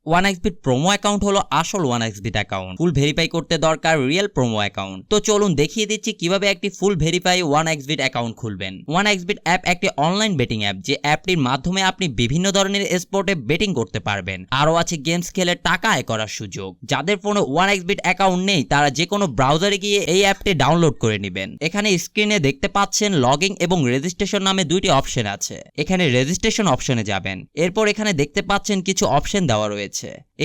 1xbet promo account হলো আসল 1xbet account. ফুল verify করতে দরকার রিয়েল প্রোমো অ্যাকাউন্ট। তো চলুন দেখিয়ে দিচ্ছি কিভাবে একটি ফুল ভেরিফাই 1xbet অ্যাকাউন্ট খুলবেন। 1xbet অ্যাপ একটি অনলাইন বেটিং অ্যাপ, যে অ্যাপটির মাধ্যমে আপনি বিভিন্ন ধরনের স্পোর্টে বেটিং করতে পারবেন। আরও আছে গেমস খেলে টাকা আয় করার সুযোগ। যাদের ফোনে 1xbet অ্যাকাউন্ট নেই তারা যে কোনো ব্রাউজারে গিয়ে এই অ্যাপটি ডাউনলোড করে নেবেন। এখানে স্ক্রিনে দেখতে পাচ্ছেন লগইন এবং রেজিস্ট্রেশন নামে দুইটি অপশন আছে। এখানে রেজিস্ট্রেশন অপশনে যাবেন। এরপর এখানে দেখতে পাচ্ছেন কিছু অপশন দেওয়া রয়েছে।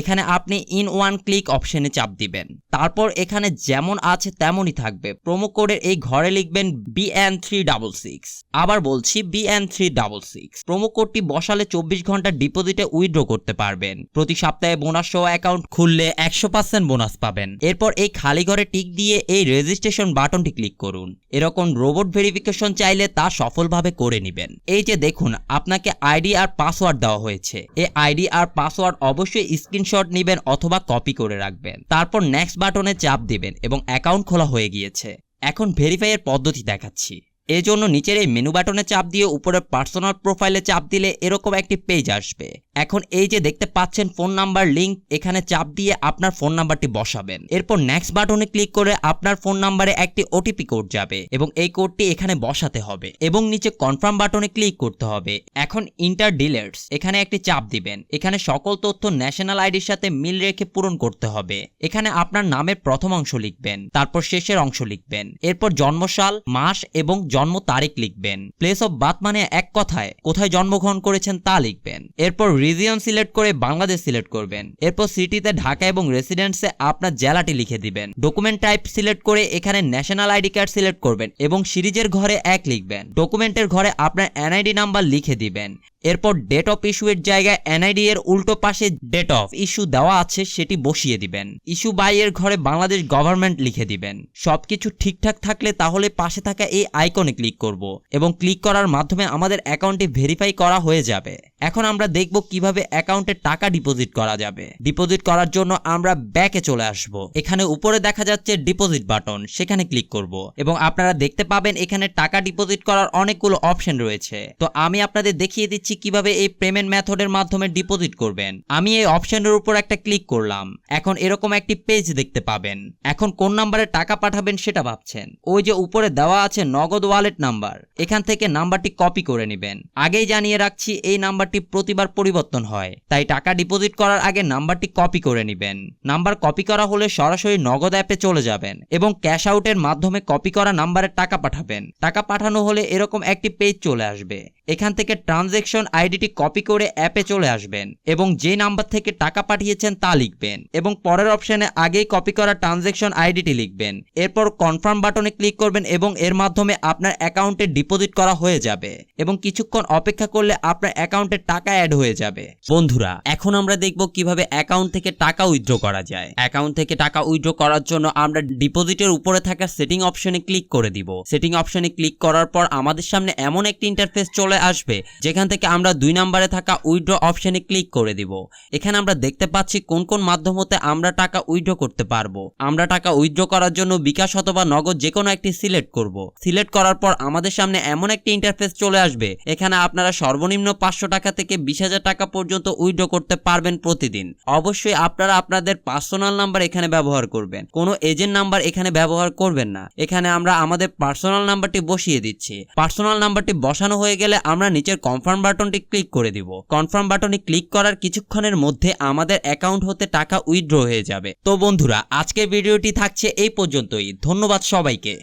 এখানে আপনি ইন ওয়ান ক্লিক অপশনে চাপ দিবেন। তারপর এখানে যেমন আছে তেমনই থাকবে। প্রোমো কোডের এই ঘরে লিখবেন BN366। আবার বলছি BN366। প্রোমো কোডটি বসালে 24 ঘন্টা ডিপোজিটে উইথড্র করতে পারবেন। প্রতি সপ্তাহে বোনাস সহ অ্যাকাউন্ট খুললে 100% বোনাস পাবেন। এরপর এই খালি ঘরে টিক দিয়ে এই রেজিস্ট্রেশন বাটনটি ক্লিক করুন। এরকম রোবট ভেরিফিকেশন চাইলে তা সফলভাবে করে নেবেন। এই যে দেখুন, আপনাকে আইডি আর পাসওয়ার্ড দেওয়া হয়েছে। এই আইডি আর পাসওয়ার্ড অবশ্যই স্ক্রিনশট নেবেন অথবা কপি করে রাখবেন। তারপর নেক্সট বাটনে চাপ দিবেন এবং অ্যাকাউন্ট খোলা হয়ে গিয়েছে। এখন ভেরিফাই এর পদ্ধতি দেখাচ্ছি। এই জন্য নিচের এই মেনু বাটনে চাপ দিয়ে উপরে পার্সোনাল প্রোফাইলে চাপ দিলে এরকম একটি পেজ আসবে। এখন এই যে দেখতে পাচ্ছেন ফোন নাম্বার লিংক, এখানে চাপ দিয়ে আপনার ফোন নাম্বারটি বসাবেন। এরপর নেক্সট বাটনে ক্লিক করে আপনার ফোন নাম্বারে একটি ওটিপি কোড যাবে এবং এই কোডটি এখানে বসাতে হবে এবং নিচে কনফার্ম বাটনে ক্লিক করতে হবে। এখন ইন্টার ডিটেইলস এখানে একটি চাপ দিবেন। এখানে সকল তথ্য ন্যাশনাল আইডির সাথে মিল রেখে পূরণ করতে হবে। এখানে আপনার নামের প্রথম অংশ লিখবেন, তারপর শেষের অংশ লিখবেন। এরপর জন্মসাল, মাস এবং জন্ম তারিখ লিখবেন। প্লেস অফ বার্থ মানে এক কথায় কোথায় জন্মগ্রহণ করেছেন তা লিখবেন। এরপর রিজিয়ন সিলেক্ট করে বাংলাদেশ সিলেক্ট করবেন। এরপর সিটিতে ঢাকা এবং রেসিডেন্সে আপনার জেলাটি লিখে দিবেন। ডকুমেন্ট টাইপ সিলেক্ট করে এখানে ন্যাশনাল আইডি কার্ড সিলেক্ট করবেন এবং সিরিজের ঘরে 1 লিখবেন। ডকুমেন্টের ঘরে আপনার এনআইডি নাম্বার লিখে দিবেন। এরপর ডেট অফ ইস্যু এর জায়গায় এনআইডি এর উল্টো পাশে ডেট অফ ইস্যু দেওয়া আছে সেটি বসিয়ে দিবেন। ইস্যু বাই এর ঘরে বাংলাদেশ গভর্নমেন্ট লিখে দিবেন। সবকিছু ঠিকঠাক থাকলে তাহলে পাশে থাকা এই আইকনে ক্লিক করব এবং ক্লিক করার মাধ্যমে আমাদের অ্যাকাউন্টটি ভেরিফাই করা হয়ে যাবে। এখন আমরা দেখব কিভাবে অ্যাকাউন্টে টাকা ডিপোজিট করা যাবে। ডিপোজিট করার জন্য আমরা ব্যাকে চলে আসব। এখানে উপরে দেখা যাচ্ছে ডিপোজিট বাটন, সেখানে ক্লিক করব এবং আপনারা দেখতে পাবেন এখানে টাকা ডিপোজিট করার অনেকগুলো অপশন রয়েছে। তো আমি আপনাদের দেখিয়ে দিচ্ছি কিভাবে এই পেমেন্ট মেথডের মাধ্যমে ডিপোজিট করবেন। আমি এই অপশনের উপর একটা ক্লিক করলাম। এখন এরকম একটি পেজ দেখতে পাবেন। এখন কোন নাম্বারে টাকা পাঠাবেন সেটা ভাবছেন। ওই যে উপরে দেওয়া আছে নগদ ওয়ালেট নাম্বার, এখান থেকে নাম্বারটি কপি করে নেবেন। আগেই জানিয়ে রাখছি এই নাম্বারটি প্রতিবার পরিবর্তন হয়, তাই টাকা ডিপোজিট করার আগে নাম্বারটি কপি করে নেবেন। নাম্বার কপি করা হলে সরাসরি নগদ অ্যাপে চলে যাবেন এবং ক্যাশ আউটের মাধ্যমে কপি করা নাম্বারে টাকা পাঠাবেন। টাকা পাঠানো হলে এরকম একটি পেজ চলে আসবে। এখান থেকে ট্রানজ্যাকশন আইডিটি কপি করে অ্যাপে চলে আসবেন এবং যে নাম্বার থেকে টাকা পাঠিয়েছেন তা লিখবেন এবং পরের অপশনে আগেই কপি করা ট্রানজ্যাকশন আইডিটি লিখবেন। এরপর কনফার্ম বাটনে ক্লিক করবেন এবং এর মাধ্যমে আপনার অ্যাকাউন্টে ডিপোজিট করা হয়ে যাবে এবং কিছুক্ষণ অপেক্ষা করলে আপনার অ্যাকাউন্টে টাকা অ্যাড হয়ে যাবে। বন্ধুরা, এখন আমরা দেখব কিভাবে অ্যাকাউন্ট থেকে টাকা উইথড্র করা যায়। অ্যাকাউন্ট থেকে টাকা উইথড্র করার জন্য আমরা ডিপোজিটের উপরে থাকা সেটিং অপশনে ক্লিক করে দিব। সেটিং অপশনে ক্লিক করার পর আমাদের সামনে এমন একটি ইন্টারফেস চলে আসবে যেখান থেকে আমরা 2 নম্বরে থাকা উইথড্র অপশনে ক্লিক করে দিব। এখানে আমরা দেখতে পাচ্ছি কোন কোন মাধ্যম হতে আমরা টাকা উইথড্র করতে পারবো। আমরা টাকা উইথড্র করার জন্য বিকাশ অথবা নগদ যে কোনো একটি সিলেক্ট করব। সিলেক্ট করার পর আমাদের সামনে এমন একটি ইন্টারফেস চলে আসবে। এখানে আপনারা সর্বনিম্ন 500 টাকা থেকে 20,000 টাকা পর্যন্ত উইথড্র করতে পারবেন প্রতিদিন। অবশ্যই আপনারা আপনাদের পার্সোনাল নাম্বার এখানে ব্যবহার করবেন, কোনো এজেন্ট নাম্বার এখানে ব্যবহার করবেন না। এখানে আমরা আমাদের পার্সোনাল নাম্বারটি বসিয়ে দিচ্ছি। পার্সোনাল নাম্বারটি বসানো হয়ে গেলে আমরা নিচের কনফার্ম বাটনটি ক্লিক করে দিব। কনফার্ম বাটনে ক্লিক করার কিছুক্ষণের মধ্যে আমাদের অ্যাকাউন্ট হতে টাকা উইথড্র হয়ে যাবে। তো বন্ধুরা, আজকের ভিডিওটি থাকছে এই পর্যন্তই। ধন্যবাদ সবাইকে।